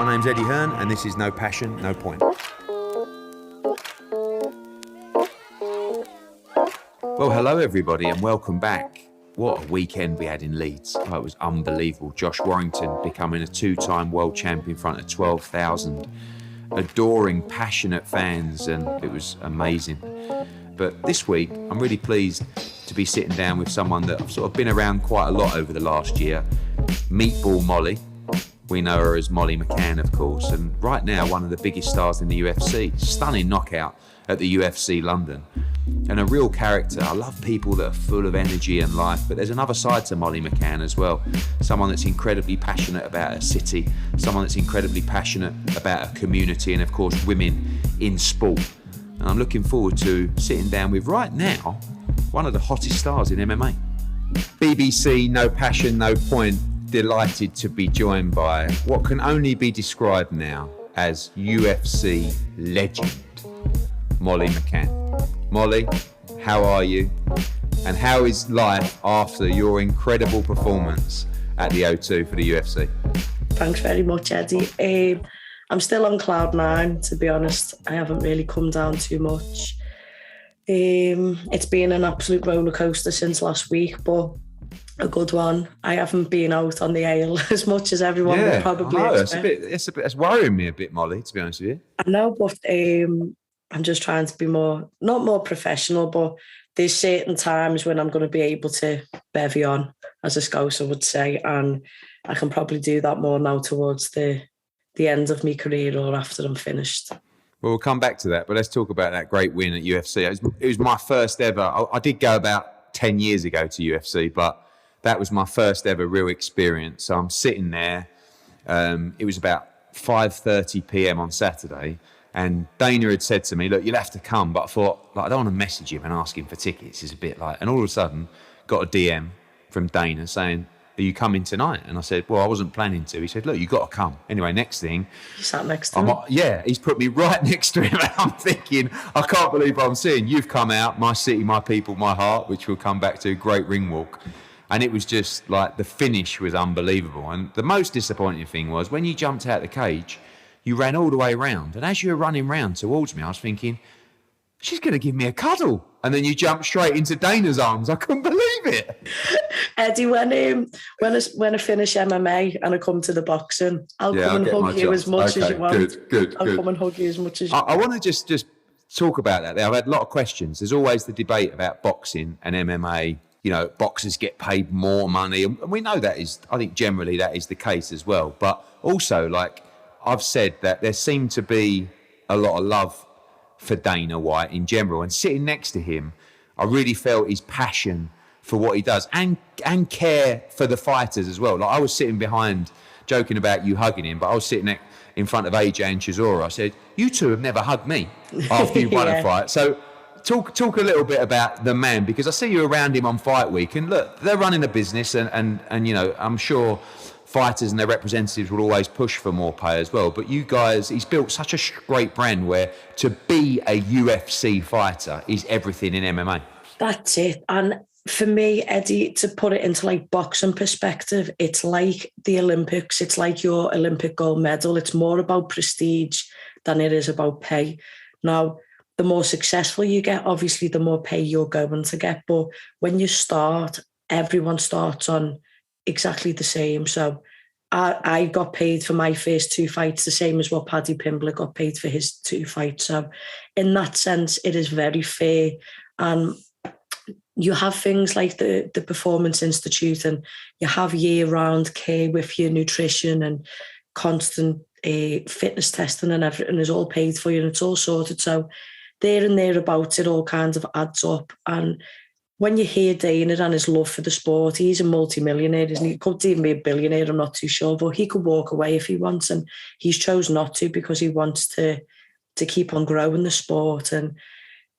My name's Eddie Hearn, and this is No Passion, No Point. Well, hello everybody, and welcome back. What a weekend we had in Leeds. Oh, it was unbelievable. Josh Warrington becoming a two-time world champion in front of 12,000 adoring, passionate fans, and it was amazing. But this week, I'm really pleased to be sitting down with someone that I've sort of been around quite a lot over the last year, Meatball Molly. We know her as Molly McCann, of course, and right now one of the biggest stars in the UFC. Stunning knockout at the UFC London. And a real character. I love people that are full of energy and life, but there's another side to Molly McCann as well. Someone that's incredibly passionate about her city, someone that's incredibly passionate about her community, and of course women in sport. And I'm looking forward to sitting down with, right now, one of the hottest stars in MMA. BBC No Passion, No Point, delighted to be joined by what can only be described now as UFC legend, Molly McCann. Molly, how are you? And how is life after your incredible performance at the O2 for the UFC? Thanks very much, Eddie. I'm still on cloud nine, to be honest. I haven't really come down too much. It's been an absolute roller coaster since last week, but a good one. I haven't been out on the ale as much as everyone would probably expect. It's worrying me a bit, Molly, to be honest with you. I know, but I'm just trying to be not more professional, but there's certain times when I'm going to be able to bevy on, as a Scouser would say, and I can probably do that more now towards the end of my career or after I'm finished. Well, we'll come back to that, but let's talk about that great win at UFC. It was my first ever. I did go about 10 years ago to UFC, but that was my first ever real experience. So I'm sitting there. It was about 5:30 p.m. on Saturday. And Dana had said to me, look, you'll have to come. But I thought, I don't want to message him and ask him for tickets. It's a bit like... And all of a sudden, got a DM from Dana saying, are you coming tonight? And I said, well, I wasn't planning to. He said, look, you've got to come. Anyway, next thing... You sat next to him? Yeah, he's put me right next to him. And I'm thinking, I can't believe what I'm seeing. You've come out, my city, my people, my heart, which we'll come back to, great ring walk. And it was just like, the finish was unbelievable. And the most disappointing thing was, when you jumped out the cage... You ran all the way around. And as you were running round towards me, I was thinking, she's going to give me a cuddle. And then you jumped straight into Dana's arms. I couldn't believe it. Eddie, when I finish MMA and I come to the boxing, I'll come and hug you as much as you want. Good. I'll come and hug you as much as you want. I want to just talk about that. I've had a lot of questions. There's always the debate about boxing and MMA. You know, boxers get paid more money. And we know that is, I think generally that is the case as well. But also, like, I've said that there seemed to be a lot of love for Dana White in general, and sitting next to him, I really felt his passion for what he does and care for the fighters as well. Like, I was sitting behind, joking about you hugging him, but I was sitting in front of AJ and Chisora. I said, you two have never hugged me after you won a fight. So talk a little bit about the man, because I see you around him on fight week, and look, they're running a business, and you know, I'm sure fighters and their representatives will always push for more pay as well. But you guys, he's built such a great brand where to be a UFC fighter is everything in MMA. That's it. And for me, Eddie, to put it into like boxing perspective, it's like the Olympics. It's like your Olympic gold medal. It's more about prestige than it is about pay. Now, the more successful you get, obviously, the more pay you're going to get. But when you start, everyone starts on exactly the same. So I got paid for my first two fights the same as what Paddy Pimblett got paid for his two fights. So in that sense, it is very fair. And you have things like the Performance Institute, and you have year-round care with your nutrition and constant fitness testing, and everything is all paid for you and it's all sorted. So there and thereabouts, it all kind of adds up. And when you hear Dana and his love for the sport, he's a multi-millionaire, isn't he? He could even be a billionaire, I'm not too sure, but he could walk away if he wants, and he's chose not to because he wants to keep on growing the sport. And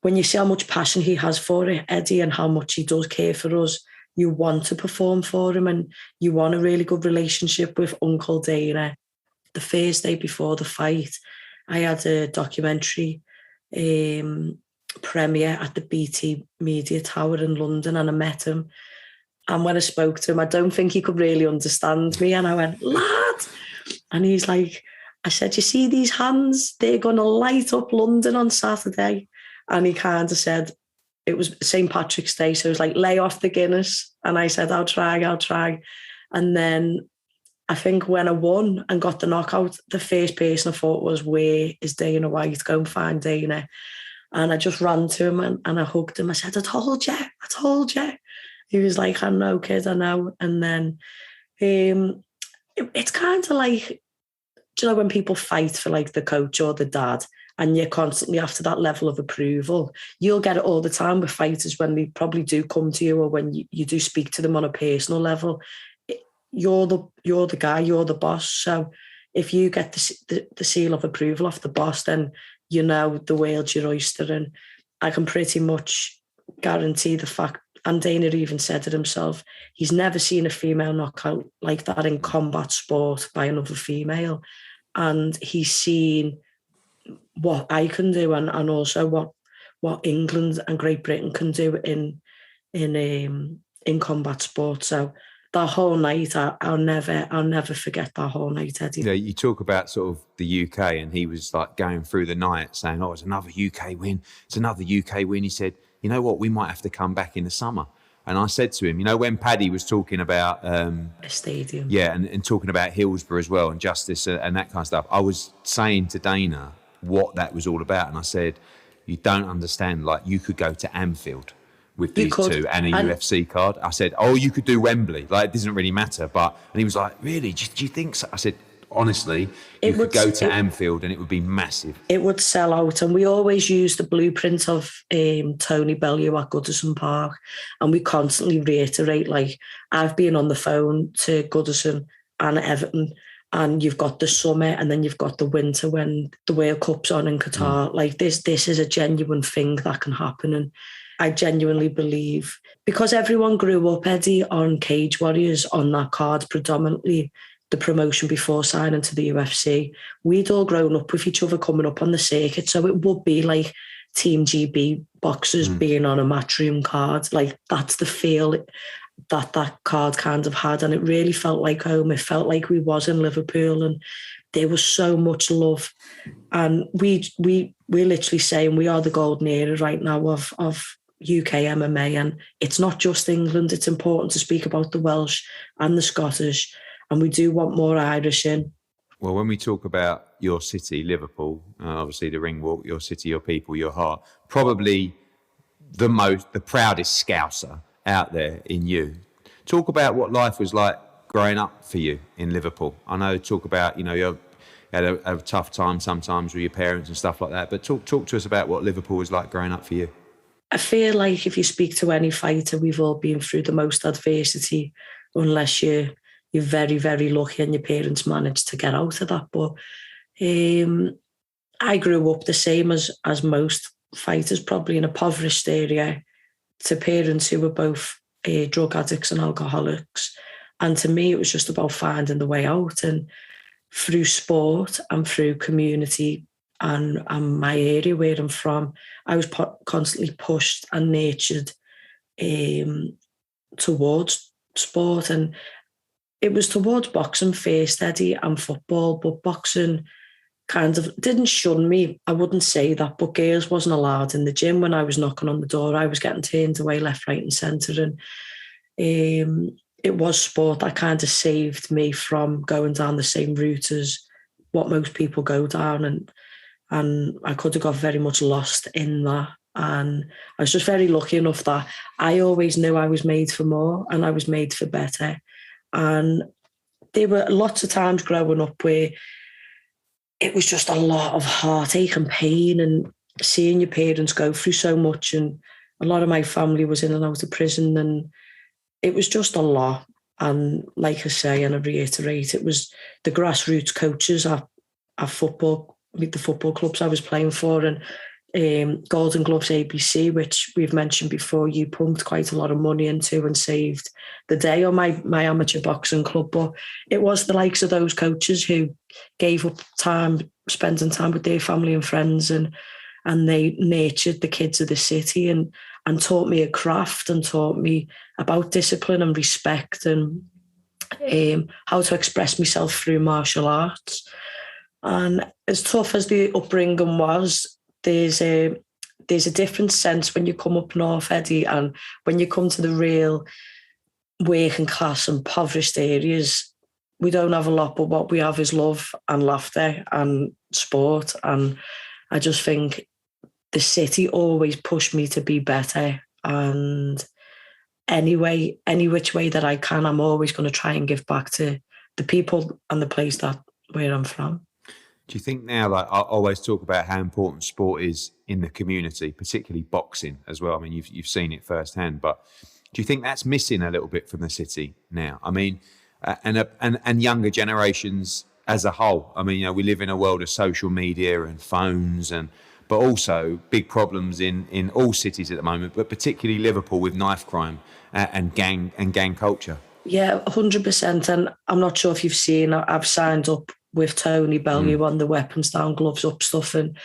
when you see how much passion he has for it, Eddie, and how much he does care for us, you want to perform for him, and you want a really good relationship with Uncle Dana. The Thursday before the fight, I had a documentary premiere at the BT Media Tower in London, and I met him. And when I spoke to him, I don't think he could really understand me. And I went, lad. And he's like, I said, you see these hands? They're going to light up London on Saturday. And he kind of said, it was St. Patrick's Day. So it was like, lay off the Guinness. And I said, I'll try. And then I think when I won and got the knockout, the first person I thought was, where is Dana White? Go and find Dana. And I just ran to him and I hugged him. I said, I told you. He was like, I know, kid, I know. And then it's kind of like, do you know, when people fight for like the coach or the dad and you're constantly after that level of approval, you'll get it all the time with fighters when they probably do come to you or when you do speak to them on a personal level. You're the guy, you're the boss. So if you get the seal of approval off the boss, then you know the world's your oyster. And I can pretty much guarantee the fact, and Dana even said it himself, he's never seen a female knockout like that in combat sport by another female. And he's seen what I can do and also what England and Great Britain can do in combat sport. So that whole night, I'll never forget that whole night, Eddie. Yeah, you talk about sort of the UK, and he was like going through the night saying, "Oh, it's another UK win. It's another UK win." He said, "You know what? We might have to come back in the summer." And I said to him, you know, when Paddy was talking about a stadium, yeah, and talking about Hillsborough as well, and justice and that kind of stuff, I was saying to Dana what that was all about, and I said, "You don't understand. Like, you could go to Anfield with these two and a UFC card." I said, "Oh, you could do Wembley. Like, it doesn't really matter." But and he was like, "Really? Do you think so?" I said, "Honestly, you could go to Anfield and it would be massive. It would sell out." And we always use the blueprint of Tony Bellew at Goodison Park. And we constantly reiterate, like, I've been on the phone to Goodison and Everton, and you've got the summer and then you've got the winter when the World Cup's on in Qatar. Like, this is a genuine thing that can happen. And I genuinely believe, because everyone grew up, Eddie, on Cage Warriors, on that card predominantly, the promotion before signing to the UFC, we'd all grown up with each other coming up on the circuit. So it would be like Team GB boxers being on a Matchroom card. Like, that's the feel that card kind of had. And it really felt like home. It felt like we was in Liverpool, and there was so much love. And we're literally saying we are the golden era right now of UK MMA. And it's not just England. It's important to speak about the Welsh and the Scottish. And we do want more Irish in. Well, when we talk about your city, Liverpool, obviously the ring walk, your city, your people, your heart, probably the proudest Scouser out there in you. Talk about what life was like growing up for you in Liverpool. I know, talk about, you know, you had a tough time sometimes with your parents and stuff like that, but talk to us about what Liverpool was like growing up for you. I feel like if you speak to any fighter, we've all been through the most adversity, unless you're very, very lucky and your parents managed to get out of that. But I grew up the same as most fighters, probably in a impoverished area, to parents who were both drug addicts and alcoholics. And to me, it was just about finding the way out. And through sport and through community and my area where I'm from, I was constantly pushed and nurtured towards sport. And it was towards boxing first, Eddie, and football, but boxing kind of didn't shun me. I wouldn't say that, but girls wasn't allowed in the gym when I was knocking on the door. I was getting turned away left, right and centre. And it was sport that kind of saved me from going down the same route as what most people go down. And I could have got very much lost in that. And I was just very lucky enough that I always knew I was made for more and I was made for better. And there were lots of times growing up where it was just a lot of heartache and pain and seeing your parents go through so much. And a lot of my family was in and out of prison, and it was just a lot. And like I say, and I reiterate, it was the grassroots coaches at football, with the football clubs I was playing for, and Golden Gloves ABC, which we've mentioned before, you pumped quite a lot of money into and saved the day on my amateur boxing club. But it was the likes of those coaches who gave up time, spending time with their family and friends, and they nurtured the kids of the city and taught me a craft and taught me about discipline and respect and how to express myself through martial arts. And as tough as the upbringing was, there's a different sense when you come up north, Eddie, and when you come to the real working class and impoverished areas. We don't have a lot, but what we have is love and laughter and sport. And I just think the city always pushed me to be better. And any which way that I can, I'm always going to try and give back to the people and the place where I'm from. Do you think now, like I always talk about how important sport is in the community, particularly boxing as well? I mean, you've seen it firsthand, but do you think that's missing a little bit from the city now? I mean, and younger generations as a whole. I mean, we live in a world of social media and phones, but also big problems in all cities at the moment, but particularly Liverpool with knife crime and gang culture. Yeah, 100%. And I'm not sure if you've seen, I've signed up with Tony Bellew on the weapons down, gloves up stuff. And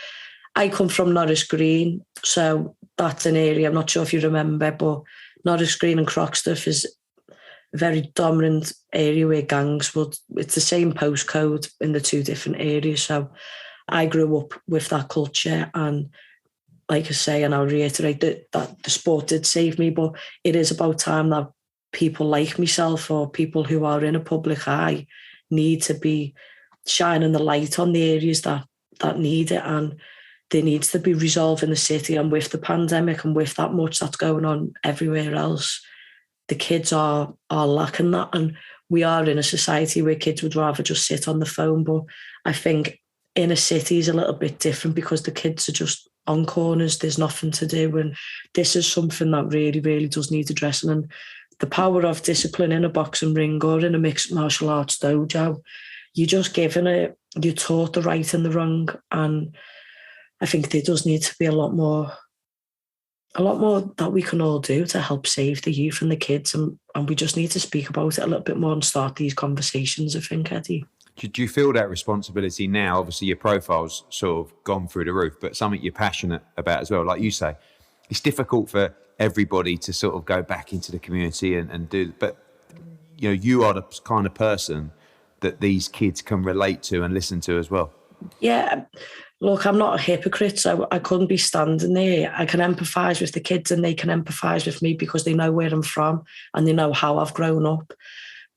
I come from Norris Green, so that's an area, I'm not sure if you remember, but Norris Green and Croxteth is a very dominant area where gangs it's the same postcode in the two different areas. So I grew up with that culture, and like I say, and I'll reiterate that the sport did save me, but it is about time that people like myself or people who are in a public eye need to be shining the light on the areas that need it, and there needs to be resolve in the city. And with the pandemic and with that much that's going on everywhere else, the kids are lacking that. And we are in a society where kids would rather just sit on the phone. But I think inner city is a little bit different because the kids are just on corners, there's nothing to do. And this is something that really, really does need addressing. And the power of discipline in a boxing ring or in a mixed martial arts dojo, you're just given it, you're taught the right and the wrong. And I think there does need to be a lot more that we can all do to help save the youth and the kids. And we just need to speak about it a little bit more and start these conversations, I think, Eddie. Do you feel that responsibility now? Obviously, your profile's sort of gone through the roof, but something you're passionate about as well. Like you say, it's difficult for everybody to sort of go back into the community and do, but you are the kind of person that these kids can relate to and listen to as well. Yeah, look, I'm not a hypocrite, so I couldn't be standing there. I can empathise with the kids and they can empathise with me because they know where I'm from and they know how I've grown up.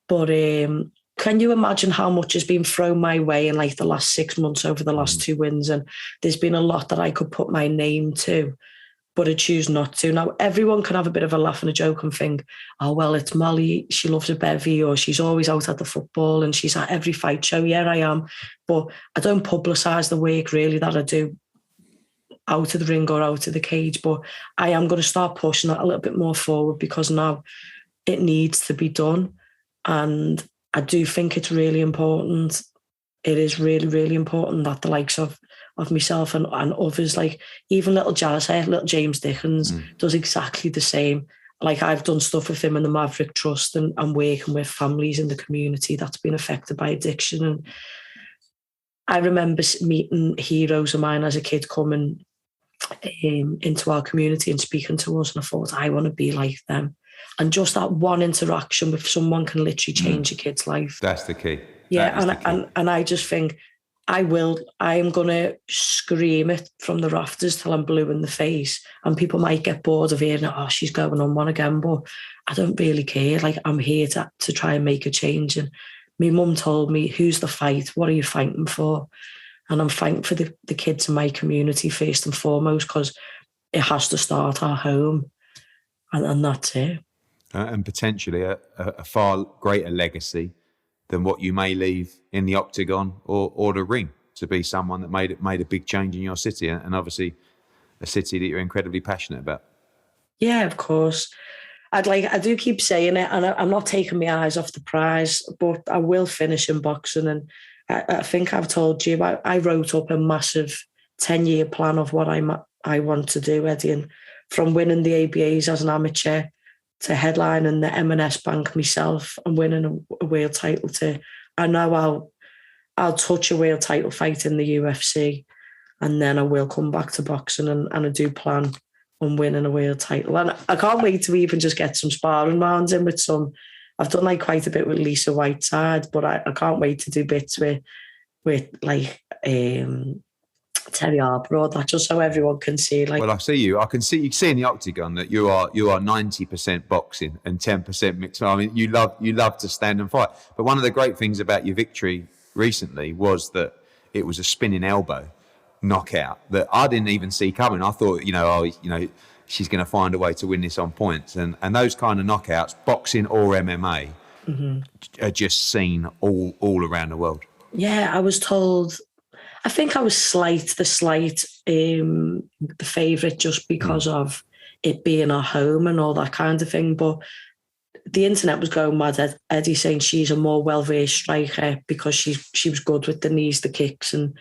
But can you imagine how much has been thrown my way in like the last 6 months over the last 2 wins? And there's been a lot that I could put my name to, but I choose not to. Now, everyone can have a bit of a laugh and a joke and think, oh, well, it's Molly, she loves a bevy, or she's always out at the football and she's at every fight show. Yeah, I am. But I don't publicise the work really that I do out of the ring or out of the cage. But I am going to start pushing that a little bit more forward because now it needs to be done. And I do think it's really important. It is really, really important that the likes of myself and others, like even little Jazz here, little James Dickens, does exactly the same. Like I've done stuff with him in the Maverick Trust and working with families in the community that's been affected by addiction. And I remember meeting heroes of mine as a kid coming into our community and speaking to us, and I thought, I want to be like them. And just that one interaction with someone can literally change a kid's life. That's the key. Yeah, and I just think I am going to scream it from the rafters till I'm blue in the face. And people might get bored of hearing, oh, she's going on one again. But I don't really care. Like, I'm here to try and make a change. And my mum told me, who's the fight? What are you fighting for? And I'm fighting for the kids in my community first and foremost, because it has to start at home. And that's it. And potentially a far greater legacy than what you may leave in the octagon or the ring, to be someone that made a big change in your city, and obviously a city that you're incredibly passionate about. Yeah, of course. I do keep saying it, and I'm not taking my eyes off the prize, but I will finish in boxing. And I think I've told you, I wrote up a massive 10-year plan of what I want to do, Eddie. And from winning the ABAs as an amateur to headlining the M&S Bank myself and winning a world title, I know I'll touch a world title fight in the UFC, and then I will come back to boxing, and I do plan on winning a world title. And I can't wait to even just get some sparring rounds in with some. I've done like quite a bit with Lisa Whiteside, but I can't wait to do bits with with like Terry Harper or that, just so everyone can see. Like, well, I see you. I can see you see in the octagon that you are 90% boxing and 10% mixed. I mean, you love to stand and fight. But one of the great things about your victory recently was that it was a spinning elbow knockout that I didn't even see coming. I thought, she's going to find a way to win this on points, and those kind of knockouts, boxing or MMA, are just seen all around the world. Yeah, I was told. I think I was the favourite just because of it being our home and all that kind of thing. But the internet was going mad. Eddie saying she's a more well-versed striker because she was good with the knees, the kicks, and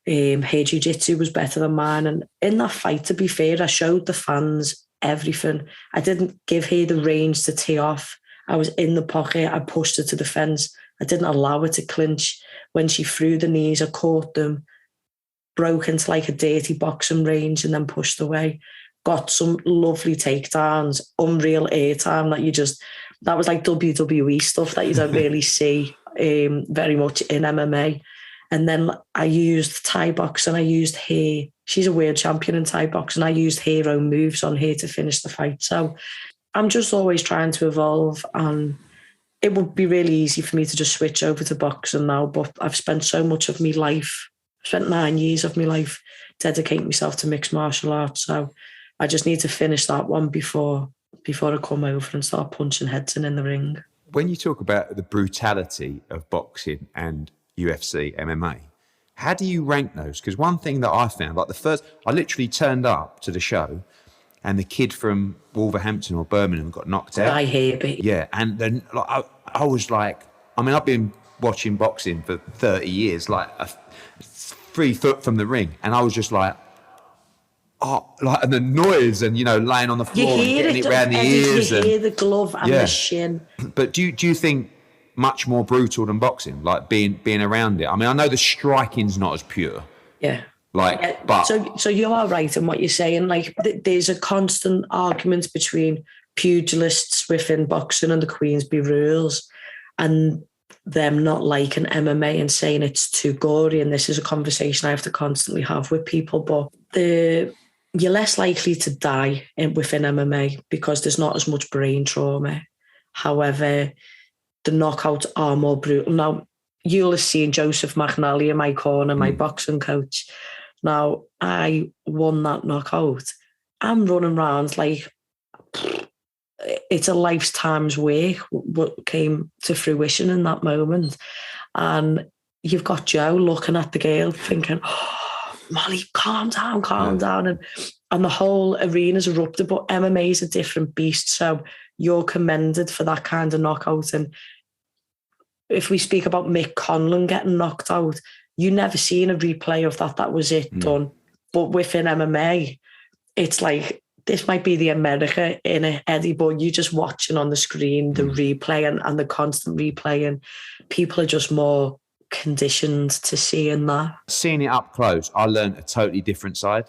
her jiu-jitsu was better than mine. And in that fight, to be fair, I showed the fans everything. I didn't give her the range to tee off. I was in the pocket. I pushed her to the fence. I didn't allow her to clinch. When she threw the knees, I caught them, broke into like a dirty boxing range and then pushed away. Got some lovely takedowns, unreal airtime that was like WWE stuff that you don't really see very much in MMA. And then I used Thai boxing. I used her. She's a world champion in Thai boxing. I used her own moves on her to finish the fight. So I'm just always trying to evolve, and it would be really easy for me to just switch over to boxing now, but I've spent so much of my life, I've spent 9 years of my life dedicating myself to mixed martial arts. So I just need to finish that one before I come over and start punching heads in the ring. When you talk about the brutality of boxing and UFC, MMA, how do you rank those? Because one thing that I found, I literally turned up to the show and the kid from Wolverhampton or Birmingham got knocked out. I hear it. Yeah, and then I was like, I've been watching boxing for 30 years, like 3 foot from the ring, and I was just like, and the noise and, laying on the floor and getting it around the ears. You hear the glove and the shin. But do you think much more brutal than boxing, like being around it? I mean, I know the striking's not as pure. Yeah. But so you are right in what you're saying. Like, there's a constant argument between pugilists within boxing and the Queensberry rules, and them not liking MMA and saying it's too gory. And this is a conversation I have to constantly have with people. But you're less likely to die within MMA because there's not as much brain trauma. However, the knockouts are more brutal. Now, you'll have seen Joseph McNally in my corner, my boxing coach. Now, I won that knockout. I'm running around like it's a lifetime's work what came to fruition in that moment. And you've got Joe looking at the girl thinking, oh, Molly, calm down. And the whole arena's erupted, but MMA is a different beast. So you're commended for that kind of knockout. And if we speak about Mick Conlan getting knocked out, you never seen a replay of that. That was it done. But within MMA, it's like, this might be the America in it, Eddie, but you're just watching on the screen the replay and the constant replay, and people are just more conditioned to seeing that. Seeing it up close, I learned a totally different side,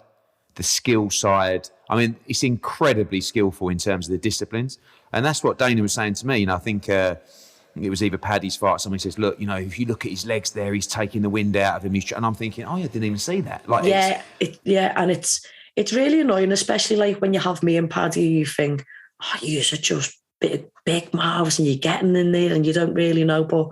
the skill side. I mean, it's incredibly skillful in terms of the disciplines. And that's what Dana was saying to me. I think it was either Paddy's fight. Somebody says, look, if you look at his legs there, he's taking the wind out of him. And I'm thinking, I didn't even see that. Like, and it's really annoying, especially like when you have me and Paddy, you think, you are just big mouths and you're getting in there and you don't really know. But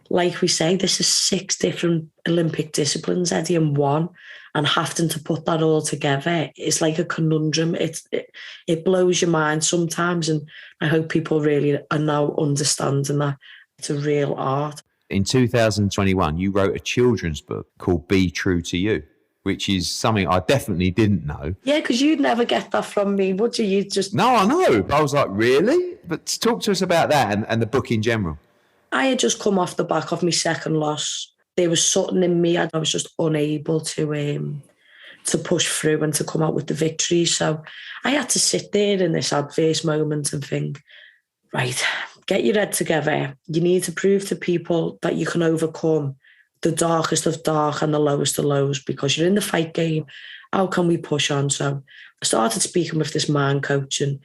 like we say, this is 6 different Olympic disciplines, Eddie, in one, and having to put that all together, it's like a conundrum. It blows your mind sometimes, and I hope people really are now understanding that it's a real art. In 2021, you wrote a children's book called Be True to You, which is something I definitely didn't know. Yeah, because you'd never get that from me, would you? You just... No, I know. But I was like, really? But talk to us about that and the book in general. I had just come off the back of my second loss. There was something in me, I was just unable to push through and to come out with the victory. So I had to sit there in this adverse moment and think, right, get your head together. You need to prove to people that you can overcome the darkest of dark and the lowest of lows, because you're in the fight game. How can we push on? So I started speaking with this man coach, and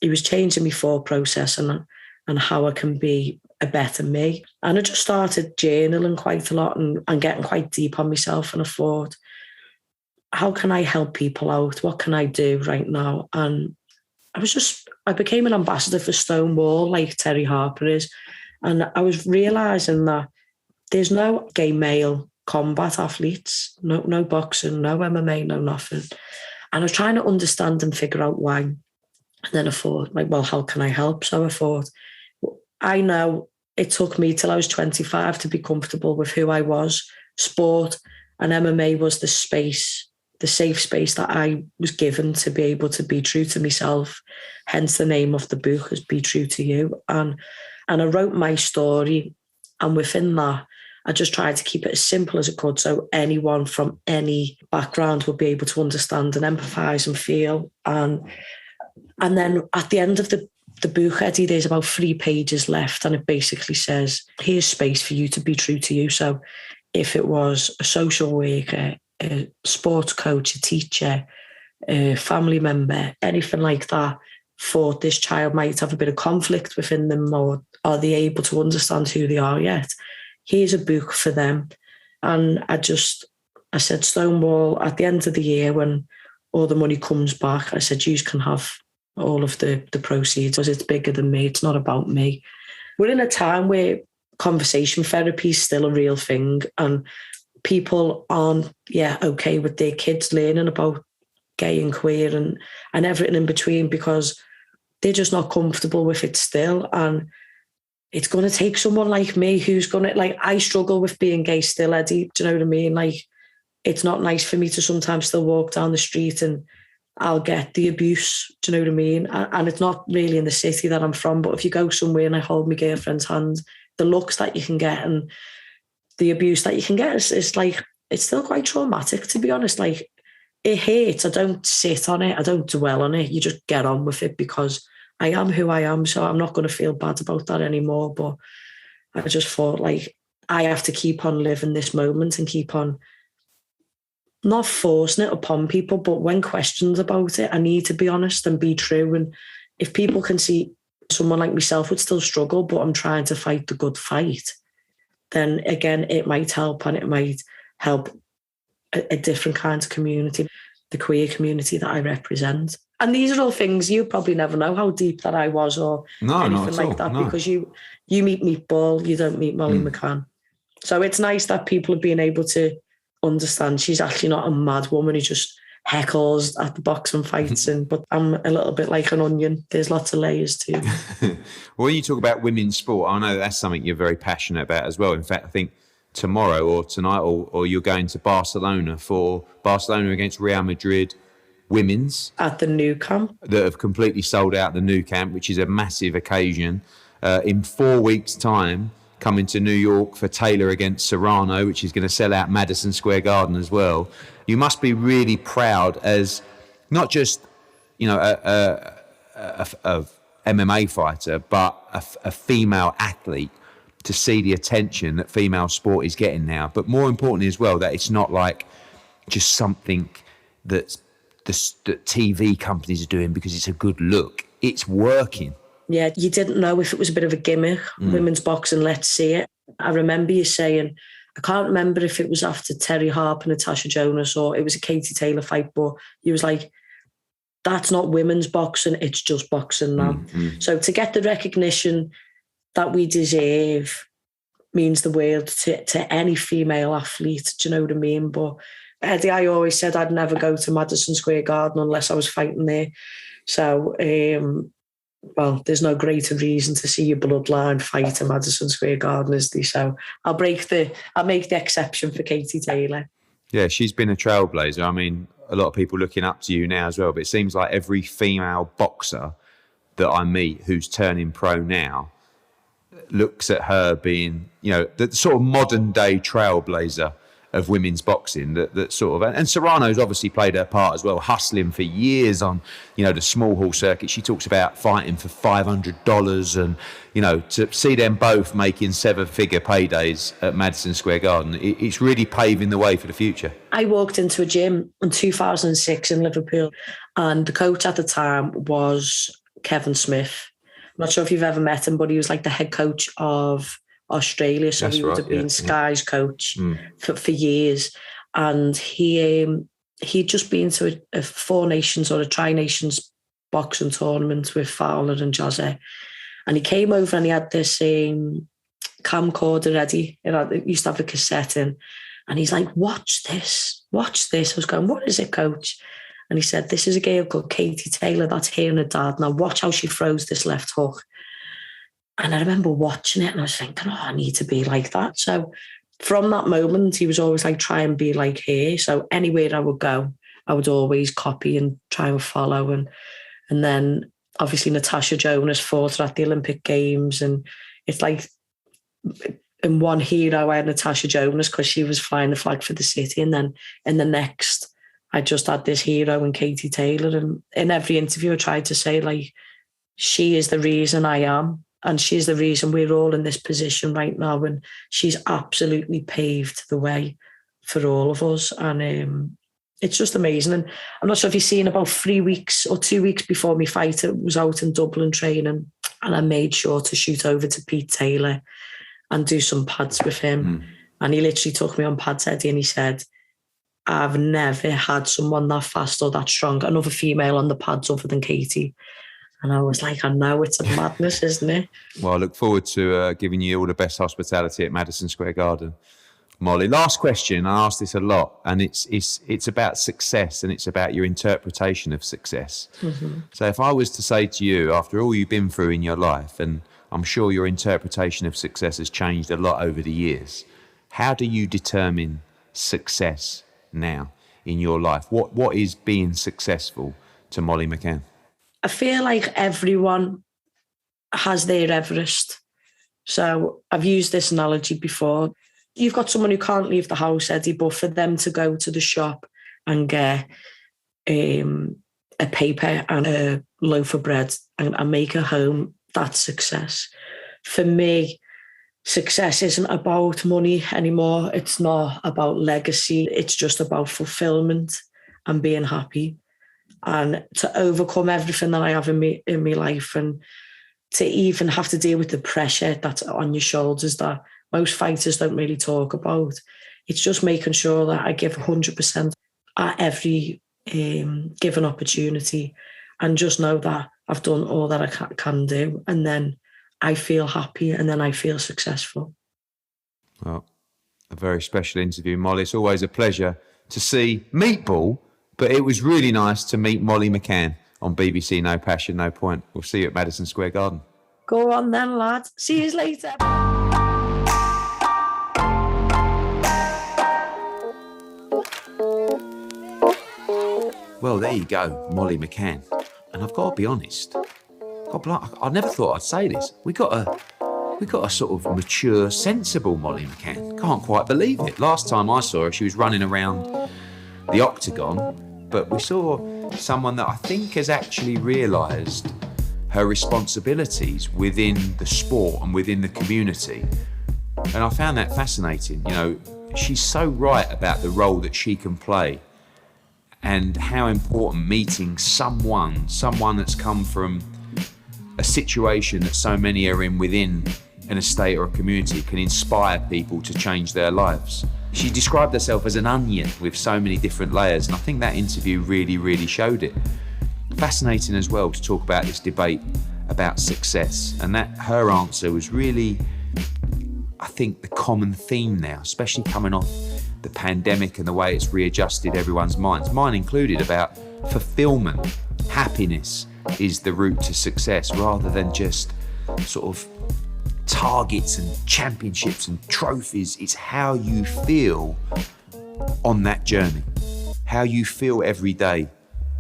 he was changing my thought process and how I can be a better me. And I just started journaling quite a lot and getting quite deep on myself. And I thought, how can I help people out? What can I do right now? And I became an ambassador for Stonewall, like Terry Harper is. And I was realising that there's no gay male combat athletes, no boxing, no MMA, no nothing. And I was trying to understand and figure out why. And then I thought, like, well, how can I help? So I thought, I know it took me till I was 25 to be comfortable with who I was. Sport and MMA was the space, the safe space that I was given to be able to be true to myself. Hence the name of the book is Be True to You. And I wrote my story. And within that, I just tried to keep it as simple as I could so anyone from any background would be able to understand and empathise and feel. And then at the end of the book, Eddie, there's about 3 pages left, and it basically says, here's space for you to be true to you. So if it was a social worker, a sports coach, a teacher, a family member, anything like that, thought this child might have a bit of conflict within them, or are they able to understand who they are yet? Here's a book for them. And I said, Stonewall, at the end of the year, when all the money comes back, I said, you can have all of the proceeds, because it's bigger than me. It's not about me. We're in a time where conversation therapy is still a real thing, and people aren't okay with their kids learning about gay and queer and everything in between, because they're just not comfortable with it still. And it's going to take someone like me who's going to, like, I struggle with being gay still, Eddie. Do you know what I mean? Like, it's not nice for me to sometimes still walk down the street and I'll get the abuse. Do you know what I mean? And it's not really in the city that I'm from, but if you go somewhere and I hold my girlfriend's hand, the looks that you can get and the abuse that you can get is like, it's still quite traumatic, to be honest. Like, it hurts. I don't sit on it. I don't dwell on it. You just get on with it, because I am who I am. So I'm not going to feel bad about that anymore. But I just thought, like, I have to keep on living this moment and keep on not forcing it upon people, but when questioned about it, I need to be honest and be true. And if people can see someone like myself would still struggle, but I'm trying to fight the good fight, then again, it might help, and it might help a different kind of community, the queer community that I represent. And these are all things you probably never know how deep that I was, or anything like that, because you meet Meatball, you don't meet Molly McCann. So it's nice that people have been able to understand she's actually not a mad woman who just heckles at the boxing fights. But I'm a little bit like an onion. There's lots of layers too. Well, when you talk about women's sport, I know that's something you're very passionate about as well. In fact, I think tomorrow or tonight, or you're going to Barcelona for Barcelona against Real Madrid women's at the new camp that have completely sold out the new camp, which is a massive occasion. In 4 weeks' time, coming to New York for Taylor against Serrano, which is going to sell out Madison Square Garden as well. You must be really proud as not just, you know, a MMA fighter, but a female athlete, to see the attention that female sport is getting now. But more importantly as well, that it's not like just something that TV companies are doing because it's a good look. It's working. Yeah, you didn't know if it was a bit of a gimmick, women's boxing, let's see it. I remember you saying, I can't remember if it was after Terry Harper, Natasha Jonas, or it was a Katie Taylor fight, but you was like, that's not women's boxing, it's just boxing now. So to get the recognition that we deserve means the world to any female athlete, do you know what I mean? But Eddie, I always said I'd never go to Madison Square Garden unless I was fighting there. So, well, there's no greater reason to see your bloodline fight in Madison Square Garden, is there? So I'll make the exception for Katie Taylor. Yeah, she's been a trailblazer. I mean, a lot of people looking up to you now as well, but it seems like every female boxer that I meet who's turning pro now looks at her being, you know, the sort of modern day trailblazer of women's boxing, that sort of, and Serrano's obviously played her part as well, hustling for years on, you know, the small hall circuit. She talks about fighting for $500, and, you know, to see them both making 7-figure paydays at Madison Square Garden, it's really paving the way for the future. I walked into a gym in 2006 in Liverpool, and the coach at the time was Kevin Smith. not sure if you've ever met him, but he was like the head coach of Australia. So That's he would right, have been yeah, Sky's coach for years. And he'd just been to a Four Nations or a Tri-Nations boxing tournament with Fowler and Jose. And he came over and he had this camcorder ready. It used to have a cassette in. And he's like, watch this. I was going, what is it, coach? And he said, this is a girl called Katie Taylor that's here in her dad. Now watch how she throws this left hook. And I remember watching it and I was thinking, I need to be like that. So from that moment, he was always like, try and be like her. So anywhere I would go, I would always copy and try and follow. And then obviously Natasha Jonas fought her at the Olympic Games. And it's like, in one hero, I had Natasha Jonas because she was flying the flag for the city. And then in the next, I just had this hero in Katie Taylor. And in every interview, I tried to say, like, she is the reason I am. And she's the reason we're all in this position right now. And she's absolutely paved the way for all of us. And it's just amazing. And I'm not sure if you've seen, about 3 weeks or 2 weeks before my fight, I was out in Dublin training. And I made sure to shoot over to Pete Taylor and do some pads with him. And he literally took me on pads, Eddie, and he said, I've never had someone that fast or that strong, another female on the pads other than Katie. And I was like, I know, it's a madness, isn't it? Well, I look forward to giving you all the best hospitality at Madison Square Garden. Molly, last question. I ask this a lot, and it's about success, and it's about your interpretation of success. So if I was to say to you, after all you've been through in your life, and I'm sure your interpretation of success has changed a lot over the years, how do you determine success now in your life? What is being successful to Molly McCann? I feel like everyone has their Everest. So I've used this analogy before. You've got someone who can't leave the house, Eddie, but for them to go to the shop and get a paper and a loaf of bread and make a home, that's success. For me, success isn't about money anymore. It's not about legacy. It's just about fulfillment and being happy. And to overcome everything that I have in my life, and to even have to deal with the pressure that's on your shoulders that most fighters don't really talk about. It's just making sure that I give 100% at every given opportunity, and just know that I've done all that I can do. And then I feel happy, and then I feel successful. Well, a very special interview, Molly. It's always a pleasure to see Meatball, but it was really nice to meet Molly McCann on BBC No Passion, No Point. We'll see you at Madison Square Garden. Go on then, lads. See you later. Well, there you go, Molly McCann. And I've got to be honest, I never thought I'd say this. We got a sort of mature, sensible Molly McCann. Can't quite believe it. Last time I saw her, she was running around the octagon, but we saw someone that I think has actually realised her responsibilities within the sport and within the community. And I found that fascinating. You know, she's so right about the role that she can play, and how important meeting someone that's come from a situation that so many are in within an estate or a community can inspire people to change their lives. She described herself as an onion with so many different layers, and I think that interview really, really showed it. Fascinating as well to talk about this debate about success, and that her answer was really, I think, the common theme now, especially coming off the pandemic and the way it's readjusted everyone's minds, mine included, about fulfillment. Happiness is the route to success, rather than just sort of targets and championships and trophies. It's how you feel on that journey, how you feel every day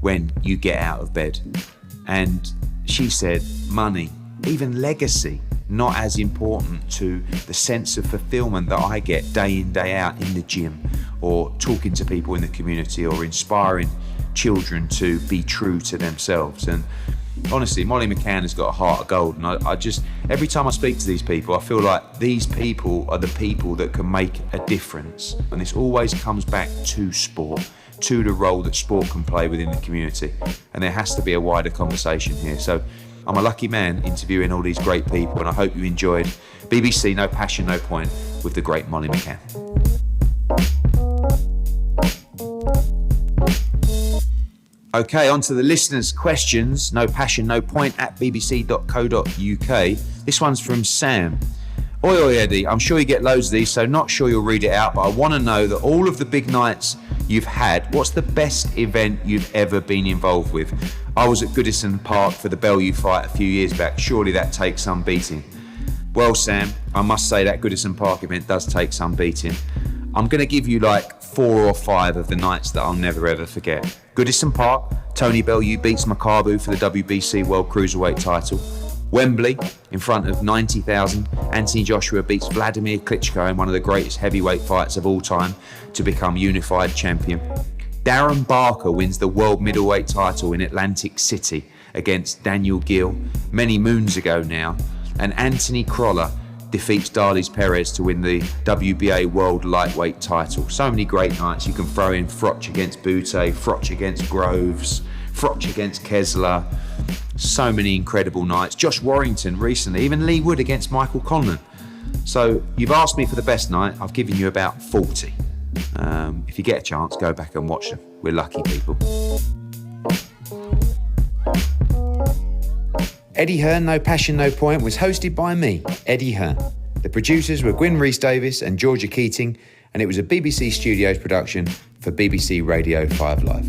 when you get out of bed. And she said money, even legacy, not as important to the sense of fulfillment that I get day in, day out in the gym, or talking to people in the community, or inspiring children to be true to themselves. And honestly, Molly McCann has got a heart of gold, and I just, every time I speak to these people, I feel like these people are the people that can make a difference. And this always comes back to sport, to the role that sport can play within the community. And there has to be a wider conversation here. So I'm a lucky man interviewing all these great people, and I hope you enjoyed BBC No Passion, No Point with the great Molly McCann. Okay, on to the listeners' questions. No passion, no point at bbc.co.uk. This one's from Sam. Oi, oi, Eddie, I'm sure you get loads of these, so not sure you'll read it out, but I want to know that all of the big nights you've had, what's the best event you've ever been involved with? I was at Goodison Park for the Bellew fight a few years back. Surely that takes some beating. Well, Sam, I must say that Goodison Park event does take some beating. I'm going to give you like 4 or 5 of the nights that I'll never ever forget. Goodison Park, Tony Bellew beats Makabu for the WBC World Cruiserweight title. Wembley, in front of 90,000, Anthony Joshua beats Vladimir Klitschko in one of the greatest heavyweight fights of all time to become unified champion. Darren Barker wins the world middleweight title in Atlantic City against Daniel Gill many moons ago now. And Anthony Crolla defeats Darlis Perez to win the WBA World Lightweight title. So many great nights. You can throw in Froch against Bute, Froch against Groves, Froch against Kessler. So many incredible nights. Josh Warrington recently, even Lee Wood against Michael Conlan. So you've asked me for the best night. I've given you about 40. If you get a chance, go back and watch them. We're lucky people. Eddie Hearn, No Passion, No Point was hosted by me, Eddie Hearn. The producers were Gwyn Rhys-Davies and Georgia Keating, and it was a BBC Studios production for BBC Radio 5 Live.